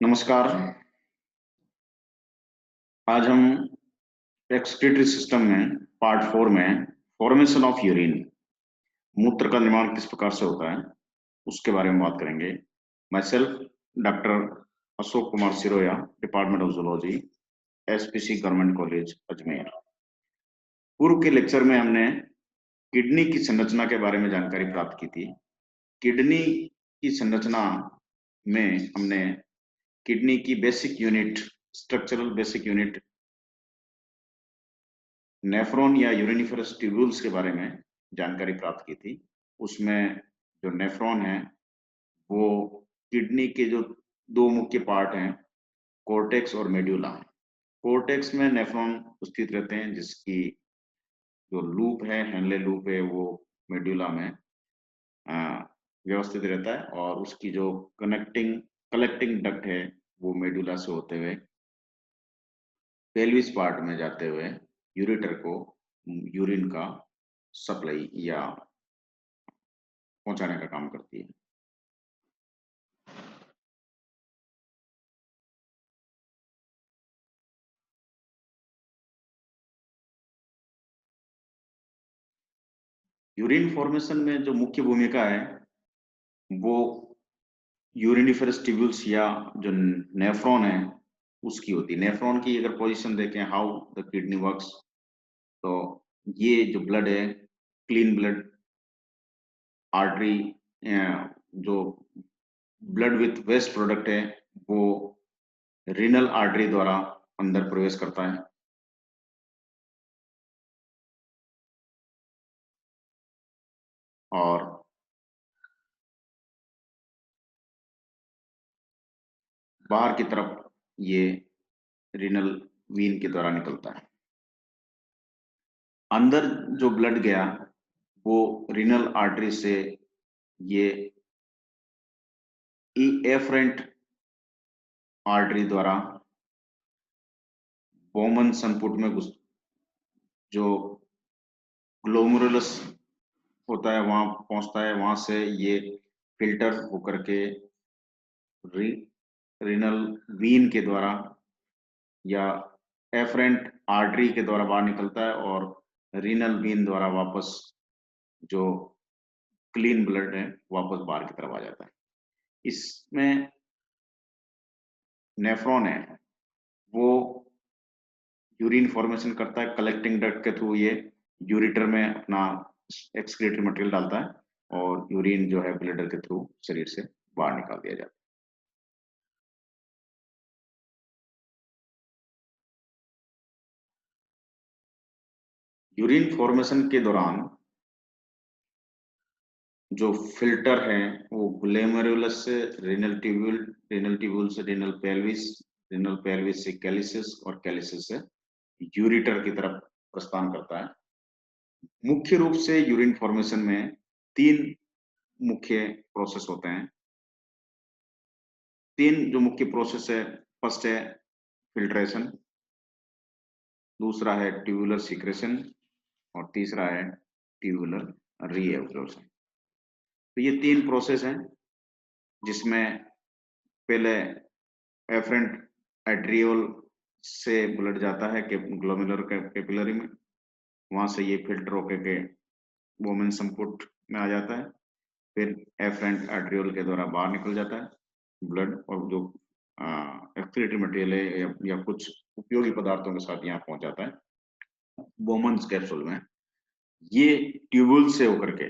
नमस्कार। आज हम एक्सक्रीटरी सिस्टम में पार्ट 4 में फॉर्मेशन ऑफ यूरिन, मूत्र का निर्माण किस प्रकार से होता है उसके बारे में बात करेंगे। My self doctor Ashok Kumar Siroya, department of zoology, SPC government college Ajmer. पूर्व के लेक्चर में हमने किडनी की संरचना के बारे में जानकारी प्राप्त की थी। किडनी की संरचना में हमने किडनी की basic unit, structural basic unit nephron या यूरिनिफरस ट्यूब्यूल्स के बारे में जानकारी प्राप्त की थी। उसमें जो नेफ्रॉन है वो किडनी के जो दो मुख्य पार्ट हैं, कोर्टेक्स और मेड्यूला। कोर्टेक्स में नेफ्रॉन स्थित रहते हैं, जिसकी जो लूप है, हेनले लूप है, वो मेड्यूला में व्यवस्थित रहता है, और उसकी जो कलेक्टिंग डक्ट है वो मेडुला से होते हुए पेल्विस पार्ट में जाते हुए यूरेटर को यूरिन का सप्लाई या पहुंचाने का काम करती है। यूरिन फॉर्मेशन में जो मुख्य भूमिका है वो यूरिनिफरस ट्यूब्यूल्स या जो नेफ्रॉन है उसकी होती है। नेफ्रॉन की अगर पोजीशन देखें, हाउ द किडनी वर्क्स, तो ये जो ब्लड है, क्लीन ब्लड आर्टरी, जो ब्लड विथ वेस्ट प्रोडक्ट है वो रीनल आर्टरी द्वारा अंदर प्रवेश करता है, और बाहर की तरफ ये रीनल वीन के द्वारा निकलता है। अंदर जो ब्लड गया वो रीनल आर्टरी से ये एफरेंट आर्टरी द्वारा बोमन संपुट में घुस, जो ग्लोमेरुलस होता है वहां पहुंचता है। वहां से ये फिल्टर होकर के री, रीनल वीन के द्वारा या एफरेंट आर्टरी के द्वारा बाहर निकलता है, और रीनल वीन द्वारा वापस जो क्लीन ब्लड है वापस बाहर की तरफ आ जाता है। इसमें नेफ्रॉन है वो यूरिन फॉर्मेशन करता है, कलेक्टिंग डक्ट के थ्रू ये यूरिटर में अपना एक्सक्रीटरी मटेरियल डालता है, और यूरिन जो है ब्लडर के थ्रू शरीर से बाहर निकाल दिया जाता है। यूरिन फॉर्मेशन के दौरान जो फिल्टर है वो ग्लोमेरुलस से रीनल ट्यूब्यूल से रीनल पेल्विस से कैलिसिस, और कैलिसिस से यूरिटर की तरफ प्रस्थान करता है। मुख्य रूप से यूरिन फॉर्मेशन में तीन मुख्य प्रोसेस होते हैं। तीन जो मुख्य प्रोसेस है, फर्स्ट है फिल्ट्रेशन, दूसरा है ट्यूबुलर सीक्रेशन, और तीसरा है ट्यूबुलर रीएब्जॉर्प्शन। तो ये तीन प्रोसेस हैं जिसमें पहले एफरेंट एट्रियोल से ब्लड जाता है ग्लोमेरुलर कैपिलरी में, वहां से ये फिल्टर होकर के वोमेन संपुट में आ जाता है, फिर एफरेंट एट्रियोल के द्वारा बाहर निकल जाता है ब्लड, और जो एक्सक्रीटरी मटेरियल है या कुछ उपयोगी पदार्थों के साथ यहाँ पहुंच जाता है बोमन्स कैप्सूल में। ये ट्यूबुल से होकर के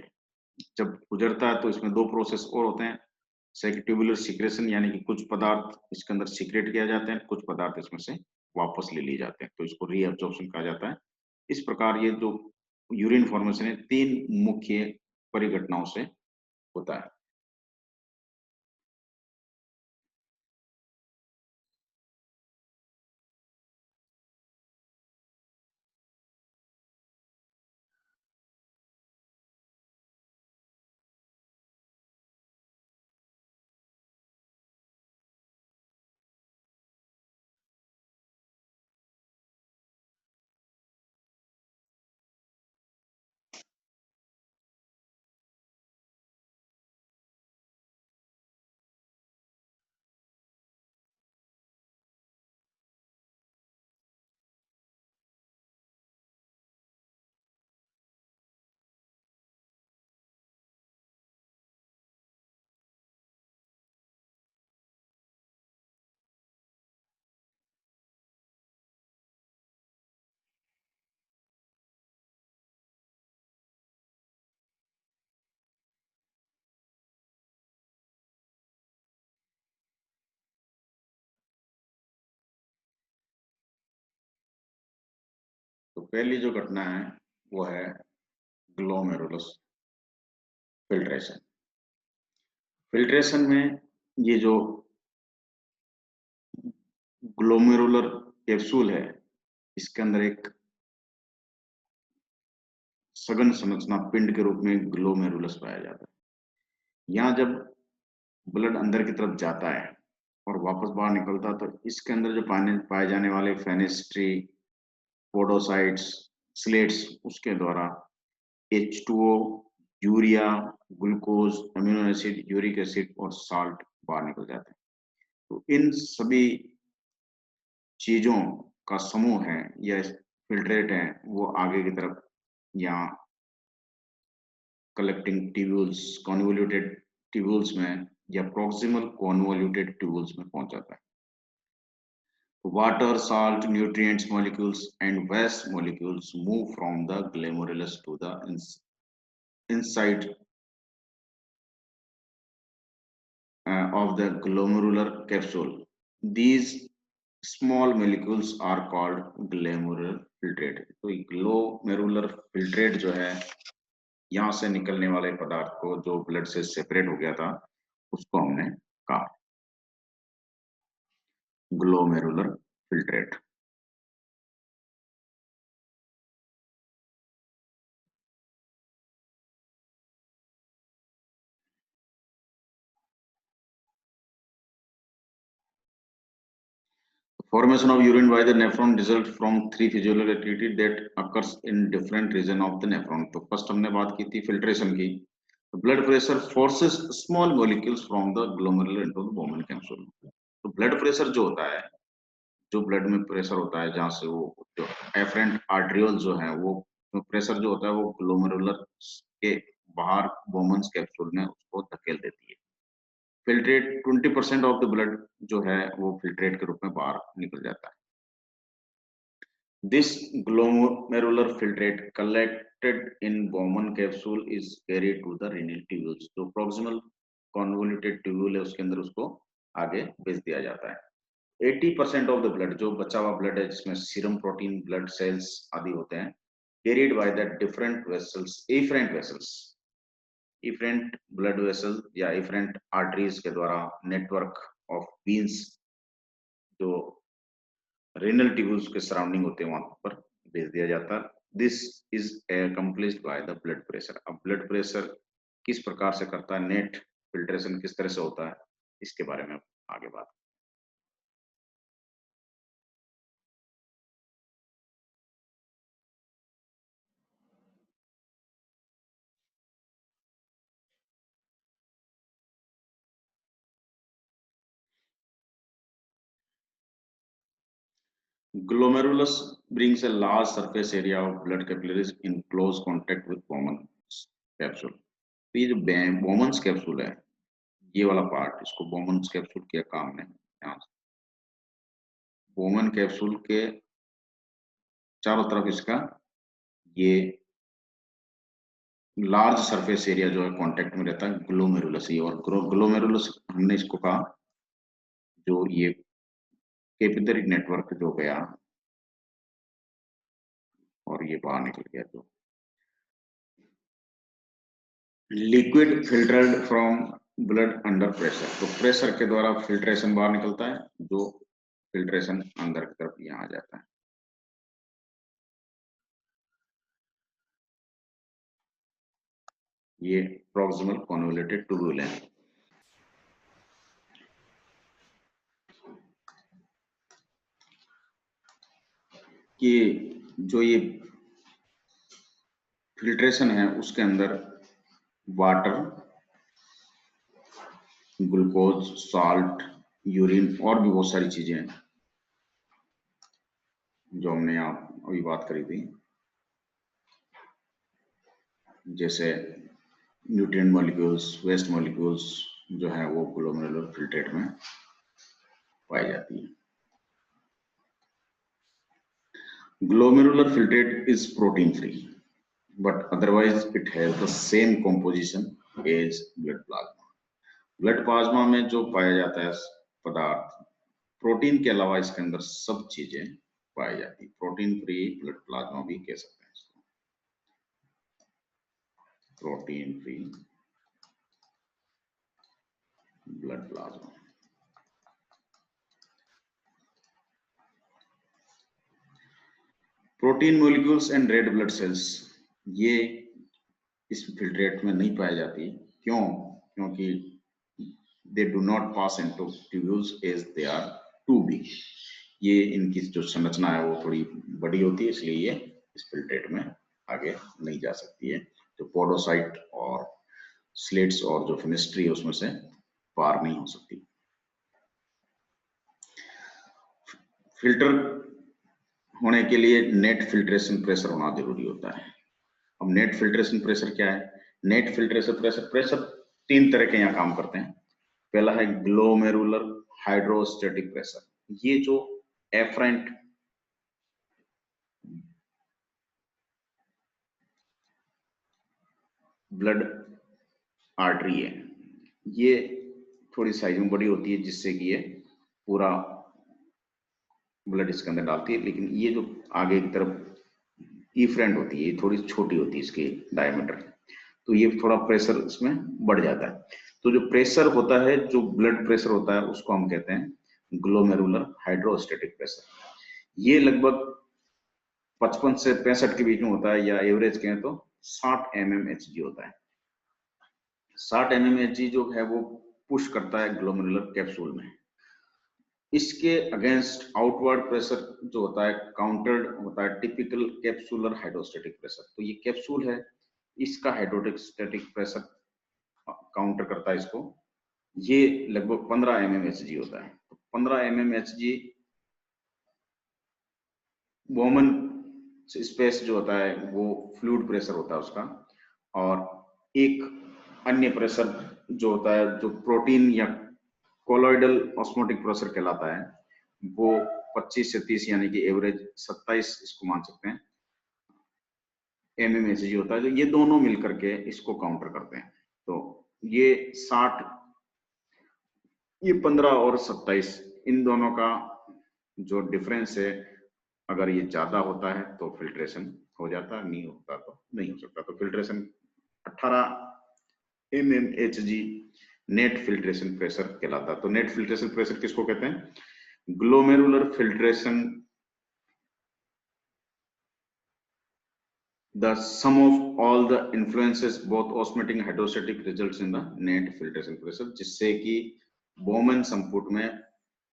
जब गुजरता है तो इसमें दो प्रोसेस और होते हैं। ट्यूबुलर सीक्रेशन, यानी कि कुछ पदार्थ इसके अंदर सीक्रेट किया जाते हैं, कुछ पदार्थ इसमें से वापस ले लिए जाते हैं, तो इसको रीअब्जॉर्प्शन कहा जाता है। इस प्रकार ये जो यूरिन फॉर्मेशन है तीन मुख्य परिघटनाओं से होता है। तो पहली जो घटना है वो है ग्लोमेरुलस फिल्ट्रेशन। फिल्ट्रेशन में ये जो ग्लोमेरुलर कैप्सूल है, इसके अंदर एक सघन संरचना पिंड के रूप में ग्लोमेरुलस पाया जाता है। यहाँ जब ब्लड अंदर की तरफ जाता है और वापस बाहर निकलता है, तो इसके अंदर जो पाए जाने वाले फेनेस्ट्री, पोडोसाइट्स, स्लेट्स, उसके द्वारा H2O, urea, glucose, amino acid, uric acid और साल्ट बाहर निकल जाते हैं। तो इन सभी चीजों का समूह है या फिल्ट्रेट है, वो आगे की तरफ यहाँ कलेक्टिंग ट्यूब्यूल्स, कॉन्वोल्यूटेड ट्यूब्यूल्स में या प्रॉक्सिमल कॉन्वोल्यूटेड ट्यूब्यूल्स में पहुंच जाता है। Water, salt, nutrients molecules, and waste molecules move from the glomerulus to the inside of the glomerular capsule. These small molecules are called glomerular filtrate. तो glomerular filtrate जो है, यहाँ से निकलने वाले पदार्थ को जो ब्लड से सेपरेट हो गया था, उसको हमने कहा glomerular filtrate. Formation of urine by the nephron result from three physiological activity that occurs in different region of the nephron. तो फर्स्ट हमने बात की थी फिल्ट्रेशन की। Blood pressure forces small molecules from the glomerular into the Bowman capsule. तो blood pressure जो होता है, जो ब्लड में प्रेशर होता है, जहाँ से वो जो एफरेंट आर्ट्रियोल जो है, वो प्रेशर जो होता है वो ग्लोमेरुलर के बाहर बोमन कैप्सूल में उसको धकेल देती है। फिल्ट्रेट 20% ऑफ द ब्लड जो है वो फिल्ट्रेट के रूप में बाहर निकल जाता है। This glomerular filtrate collected in Bowman capsule is carried to the renal tubules. जो proximal convoluted tubule है उसके अंदर उसको आगे भेज दिया जाता है। 80% ऑफ द ब्लड, जो बचा हुआ ब्लड है जिसमें सीरम प्रोटीन, ब्लड सेल्स आदि होते हैं, carried by the different vessels, efferent vessels, efferent blood vessel या efferent arteries के द्वारा network of veins जो रेनल ट्यूब्यूल्स के सराउंडिंग होते हैं वहां पर भेज दिया जाता है। This is accomplished by the blood pressure. अब ब्लड प्रेशर किस प्रकार से करता है, नेट फिल्ट्रेशन किस तरह से होता है, इसके बारे में आगे बात। Glomerulus brings a large surface area of blood capillaries in close contact with Bowman's capsule। तो ये जो Bowman's कैप्सूल है, ये वाला पार्ट, इसको Bowman's कैप्सूल किया काम ने, यहाँ Bowman कैप्सूल के चारों तरफ इसका ये लार्ज सरफेस एरिया जो है कांटेक्ट में रहता है ग्लोमेरुलस ही। और ग्लोमेरुलस हमने इसको कहा जो ये कैपिलरी नेटवर्क जो गया और ये बाहर निकल गया, जो liquid filtered from blood under pressure. तो प्रेशर के द्वारा फिल्ट्रेशन बाहर निकलता है, जो फिल्ट्रेशन अंदर की तरफ यहाँ आ जाता है। ये प्रॉक्सिमल कॉन्वोल्यूटेड ट्यूब्यूल है। कि जो ये फिल्ट्रेशन है उसके अंदर वाटर, ग्लूकोज, साल्ट, यूरिन और भी बहुत सारी चीजें हैं जो हमने यहाँ अभी बात करी थी, जैसे न्यूट्रिएंट मॉलिक्यूल्स, वेस्ट मॉलिक्यूल्स जो है वो ग्लोमेरुलर फिल्ट्रेट में पाई जाती है। Glomerular filtrate is protein free but otherwise it has the same composition as blood plasma। Blood plasma में जो पाया जाता है पदार्थ, प्रोटीन के अलावा इसके अंदर सब चीजें पाई जाती है। प्रोटीन फ्री ब्लड प्लाज्मा भी कह सकते हैं इसको, protein free blood plasma. Protein molecules and red blood cells, ये इस फिल्ट्रेट में नहीं पाई जाती। क्यों? क्योंकि they do not pass into tubules as they are too big. ये इनकी जो संरचना है वो थोड़ी बड़ी होती है, इसलिए ये इस फिल्ट्रेट में आगे नहीं जा सकती है। जो पोडोसाइट और स्लेट्स और जो फेनेस्ट्री है उसमें से पार नहीं हो सकती। फिल्टर होने के लिए नेट फिल्ट्रेशन प्रेशर होना जरूरी होता है। अब नेट फिल्ट्रेशन प्रेशर क्या है? नेट फिल्ट्रेशन प्रेशर तीन तरह के यहाँ काम करते हैं। पहला है ग्लोमेरुलर हाइड्रोस्टेटिक प्रेशर। ये जो एफरेंट ब्लड आर्टरी है, ये थोड़ी साइज में बड़ी होती है जिससे कि ये पूरा ब्लड इसके अंदर डालती है, लेकिन ये जो आगे की तरफ इफ्रेंट होती है ये थोड़ी छोटी होती है इसकी डायमीटर, तो ये थोड़ा प्रेशर इसमें बढ़ जाता है। तो जो प्रेशर होता है, जो ब्लड प्रेशर होता है, उसको हम कहते हैं ग्लोमेरुलर हाइड्रोस्टेटिक प्रेशर। ये लगभग 55 से 65 के बीच में होता है, या एवरेज कहें तो 60 mmHg होता है। 60 mmHg जो है वो पुश करता है ग्लोमेरुलर कैप्सूल में। इसके अगेंस्ट आउटवर्ड प्रेशर जो होता है काउंटर्ड होता है टिपिकल कैप्सुलर हाइड्रोस्टेटिक प्रेशर। तो ये कैप्सूल है, इसका हाइड्रोस्टेटिक प्रेशर काउंटर करता है इसको। ये लगभग 15 mmHg होता है। तो 15 mmHg वोमन स्पेस जो होता है वो फ्लूइड प्रेशर होता है उसका। और एक अन्य प्रेशर जो होता है, जो प्रोटीन या कोलोइडल ऑस्मोटिक प्रेशर कहलाता है, वो 25 से 30 यानी कि एवरेज 27 इसको मान सकते हैं mmHg होता है। जो ये दोनों मिलकर के इसको काउंटर करते हैं। तो ये 60, ये 15 और 27, इन दोनों का जो डिफरेंस है, अगर ये ज्यादा होता है तो फिल्ट्रेशन हो जाता है, नहीं होता तो नहीं हो सकता। तो filtration 18 mmHg net filtration pressure कहलाता है। तो नेट फिल्ट्रेशन प्रेशर किसको कहते हैं? Glomerular filtration, the sum of all the influences both osmotic and hydrostatic results in the net filtration pressure, जिससे कि बोमन संपुट में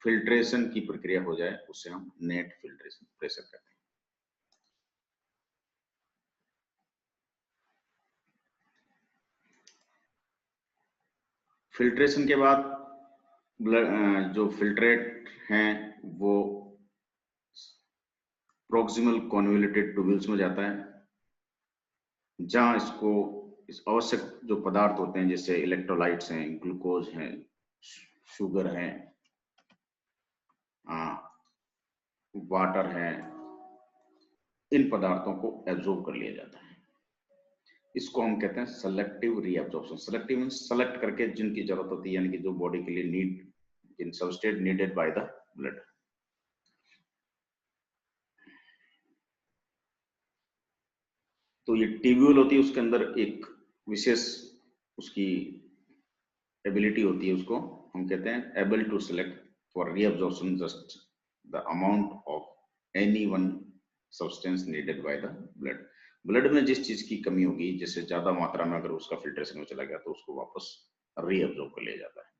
फिल्ट्रेशन की प्रक्रिया हो जाए, उसे हम नेट फिल्ट्रेशन प्रेशर कहते हैं। फिल्ट्रेशन के बाद जो फिल्ट्रेट हैं वो प्रोक्सिमल कॉन्वोल्यूटेड ट्यूब्यूल्स में जाता है, जहां इसको इस आवश्यक जो पदार्थ होते हैं जैसे इलेक्ट्रोलाइट्स हैं, ग्लूकोज हैं, शुगर है, वाटर है, इन पदार्थों को एब्जॉर्ब कर लिया जाता है। इसको हम कहते हैं selective reabsorption. Selective means select करके जिनकी जरूरत होती है, यानी कि जो बॉडी के लिए नीड, जिन substrate needed by the blood. तो ये ट्यूब्यूल होती है, उसके अंदर एक विशेष उसकी एबिलिटी होती है, उसको हम कहते हैं able to select for reabsorption just the amount of any one substance needed by the blood. Blood में जिस चीज की कमी होगी, जैसे ज्यादा मात्रा में अगर उसका फिल्ट्रेशन में चला गया तो उसको वापस रीअब्जॉर्ब कर लिया जाता है।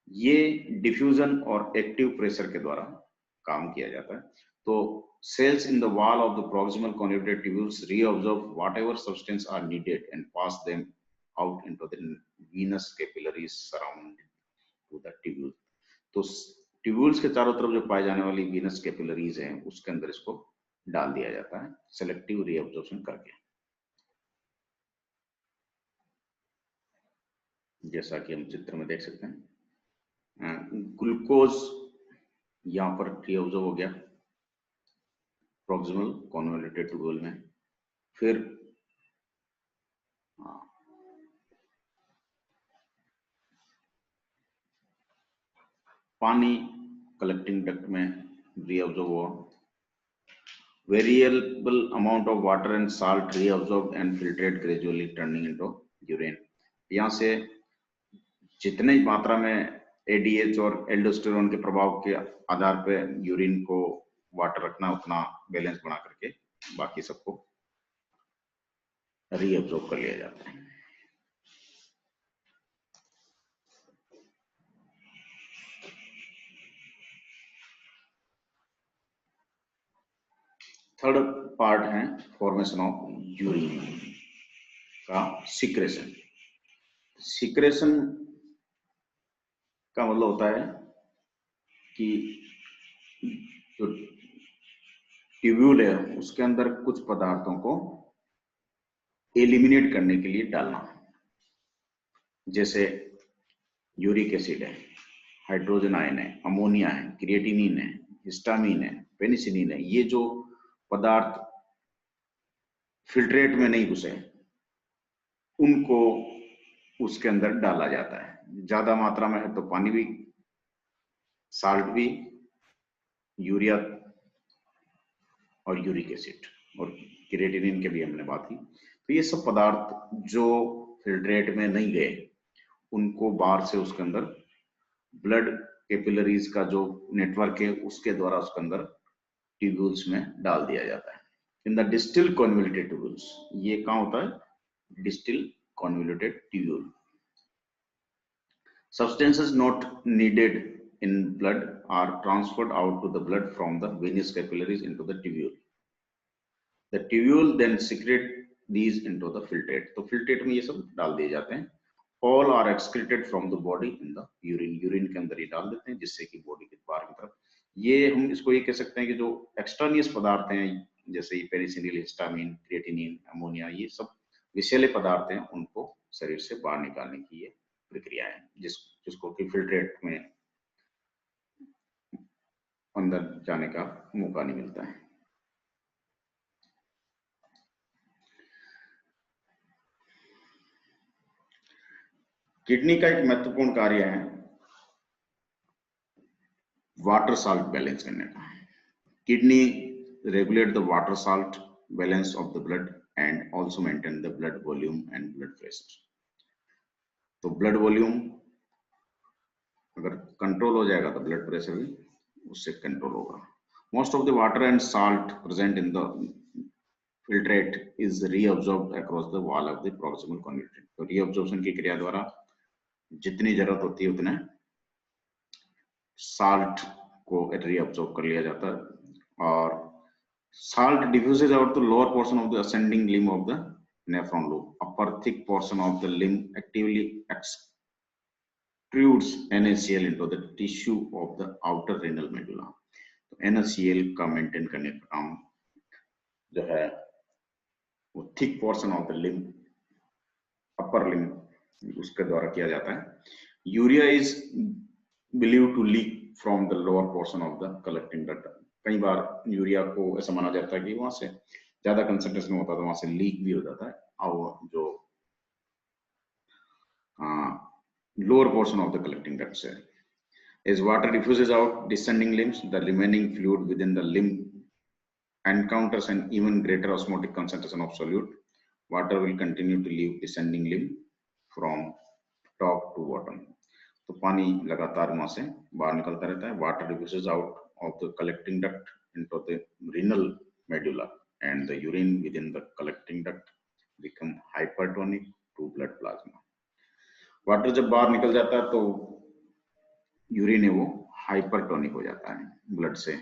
ये डिफ्यूजन और एक्टिव प्रेशर के द्वारा काम किया जाता है। तो cells in the wall of the proximal convoluted tubules reabsorb whatever substance are needed and pass them out into the venous capillaries surrounding to the tubule। तो ट्यूब्यूल्स के चारों तरफ जो पाए जाने वाली venous capillaries हैं, उसके अंदर इसको डाल दिया जाता है सेलेक्टिव रीअब्जॉर्प्शन करके, जैसा कि हम चित्र में देख सकते हैं। ग्लूकोज यहाँ पर रीअब्जॉर्ब हो गया प्रॉक्सिमल कॉन्वोल्यूटेड ट्यूब्यूल में। फिर पानी कलेक्टिंग डक्ट में रीअब्जॉर्ब हुआ, variable amount of water and salt reabsorbed and filtrate gradually turning into urine. यहाँ से जितने मात्रा में एडीएच और एल्डोस्टेरोन के प्रभाव के आधार पे यूरिन को वाटर रखना उतना बैलेंस बना करके बाकी सबको रीअब्सॉर्ब कर लिया जाता है। थर्ड पार्ट है फॉर्मेशन ऑफ यूरिन का सिक्रेशन। सिक्रेशन का मतलब होता है कि जो ट्यूब्यूल है उसके अंदर कुछ पदार्थों को एलिमिनेट करने के लिए डालना, जैसे यूरिक एसिड है, हाइड्रोजन आयन है, अमोनिया है, क्रिएटिनिन है, हिस्टामिन है, पेनिसिलिन है। ये जो पदार्थ फिल्ट्रेट में नहीं घुसे उनको उसके अंदर डाला जाता है। ज्यादा मात्रा में है तो पानी भी, साल्ट भी, यूरिया और यूरिक एसिड और क्रिएटिनिन के भी हमने बात की। तो ये सब पदार्थ जो फिल्ट्रेट में नहीं गए उनको बाहर से उसके अंदर ब्लड कैपिलरीज का जो नेटवर्क है उसके द्वारा उसके अंदर ट्यूब्यूल्स में डाल दिया जाता है। In the distil convoluted tubules, ये कहाँ होता है? Distil convoluted tubule. Substances not needed in blood are transferred out to the blood from the venous capillaries into the tubule. The tubule then secrete these into the filtrate. तो filtrate में ये सब डाल दिए जाते हैं। All are excreted from the body in the urine. Urine के अंदर ये डाल देते हैं जिससे कि बॉडी के बाहर की तरफ, ये हम इसको ये कह सकते हैं कि जो एक्सटर्नियस पदार्थ हैं जैसे पेनिसिलिन, हिस्टामिन, क्रिएटिनिन, अमोनिया, ये सब विषैले पदार्थ हैं, उनको शरीर से बाहर निकालने की ये प्रक्रिया है जिसको कि फिल्ट्रेट में अंदर जाने का मौका नहीं मिलता है। किडनी का एक महत्वपूर्ण कार्य है वाटर साल्ट बैलेंस करने का। Kidney regulate the water salt balance of the blood and also maintain the blood volume and blood pressure. तो ब्लड वॉल्यूम अगर कंट्रोल हो जाएगा तो ब्लड प्रेशर भी उससे कंट्रोल होगा। Most of the water and salt present in the filtrate is reabsorbed across the wall of the proximal convoluted। तो reabsorption की क्रिया द्वारा जितनी जरूरत होती है उतने साल्ट को reabsorb कर लिया जाता है और salt diffuses out the lower portion of the ascending limb of the nephron loop. Upper thick portion of the limb actively extrudes NaCl into the tissue of the outer renal medulla। तो NaCl का maintain करने का काम जो है वो thick portion of the limb, upper limb, उसके द्वारा किया जाता है। Urea is believe to leak from the lower portion of the collecting duct. कई बार यूरिया को ऐसा माना जाता है कि वहां से ज्यादा कंसंट्रेशन होता है तो वहां से लीक भी हो जाता है और जो lower portion of the collecting duct से as water diffuses out descending limbs, the remaining fluid within the limb encounters an even greater osmotic concentration of solute. Water will continue to leave descending limb from top to bottom। तो पानी लगातार वहां से बाहर निकलता रहता है। Water diffuses out of the collecting duct into the renal medulla and the urine within the collecting duct become hypertonic to blood plasma। Water जब बाहर निकल जाता है तो यूरिन है वो हाइपरटोनिक हो जाता है ब्लड से।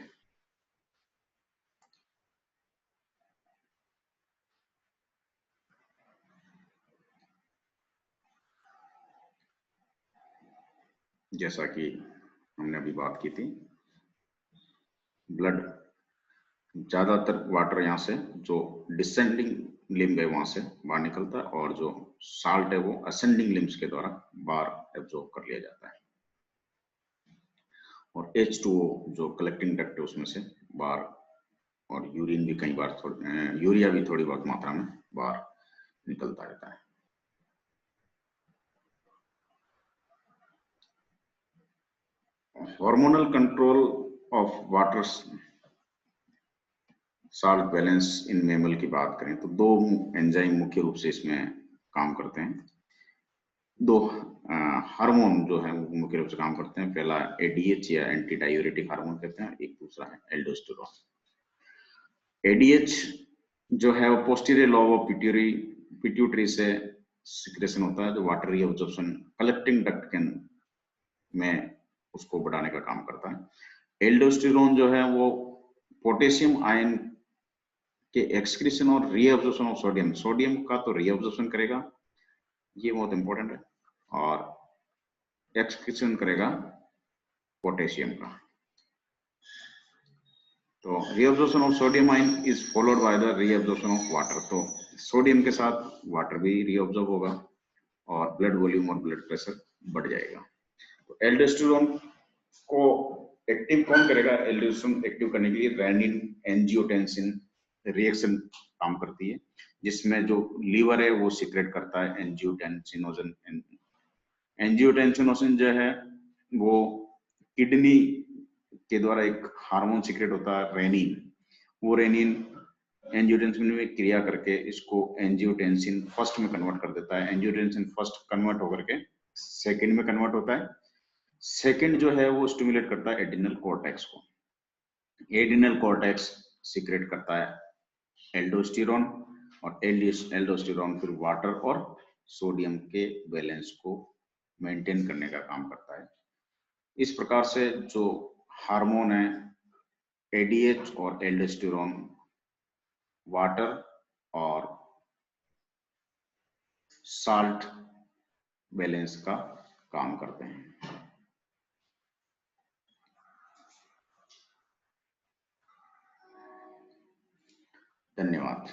जैसा कि हमने अभी बात की थी, ब्लड ज्यादातर वाटर यहाँ से जो डिसेंडिंग लिम्ब है वहां से बाहर निकलता है और जो साल्ट है वो असेंडिंग लिम्ब्स के द्वारा बाहर एब्जॉर्ब कर लिया जाता है और H2O जो कलेक्टिंग डक्ट है उसमें से बाहर, और यूरिन भी कई बार यूरिया भी थोड़ी बहुत मात्रा में बाहर निकलता रहता है। Hormonal control of water salt balance in mammal की बात करें तो दो एंजाइम मुख्य रूप से इसमें काम करते हैं। दो हार्मोन जो है वो मुख्य रूप से काम करते हैं। पहला एडीएच या एंटी डायूरेटिक हार्मोन कहते हैं, एक दूसरा है एल्डोस्टेरोन। एडीएच जो है वो पोस्टीरियर लोब ऑफ पिट्यूटरी से सिक्रेशन होता है, जो वाटर रीअब्जॉर्प्शन कलेक्टिंग डक्ट में उसको बढ़ाने का काम करता है। एल्डोस्टेरोन जो है वो पोटेशियम आयन के एक्सक्रीशन और रीअब्जॉर्प्शन ऑफ सोडियम, सोडियम का तो रीअब्जॉर्प्शन करेगा, ये बहुत इंपॉर्टेंट है, और एक्सक्रीशन करेगा पोटेशियम का। तो reabsorption of sodium ion is followed by the reabsorption of water. तो सोडियम के साथ वाटर भी रीअब्जॉर्ब होगा और ब्लड वॉल्यूम और ब्लड प्रेशर बढ़ जाएगा। तो एल्डोस्टेरोन को एक्टिव कौन करेगा? एल्डोस्टेरोन एक्टिव करने के लिए रेनिन एंजियोटेंसिन रिएक्शन काम करती है, जिसमें जो लीवर है वो सीक्रेट करता है एंजियोटेंसिनोजन। एंजियोटेंसिनोसिन जो है वो किडनी के द्वारा एक हार्मोन सीक्रेट होता है रेनिन, वो रेनिन एंजियोटेंसिन में क्रिया करके इसको एंजियोटेंसिन फर्स्ट में कन्वर्ट कर देता है। एंजियोटेंसिन फर्स्ट कन्वर्ट होकर के सेकंड में कन्वर्ट होता है। सेकंड जो है वो स्टिमुलेट करता है एड्रिनल कॉर्टेक्स को। एड्रिनल कॉर्टेक्स सीक्रेट करता है एल्डोस्टेरोन, और एल्डोस्टेरोन फिर वाटर और सोडियम के बैलेंस को मेंटेन करने का काम करता है। इस प्रकार से जो हार्मोन है एडीएच और एल्डोस्टेरोन वाटर और साल्ट बैलेंस का काम करते हैं। धन्यवाद।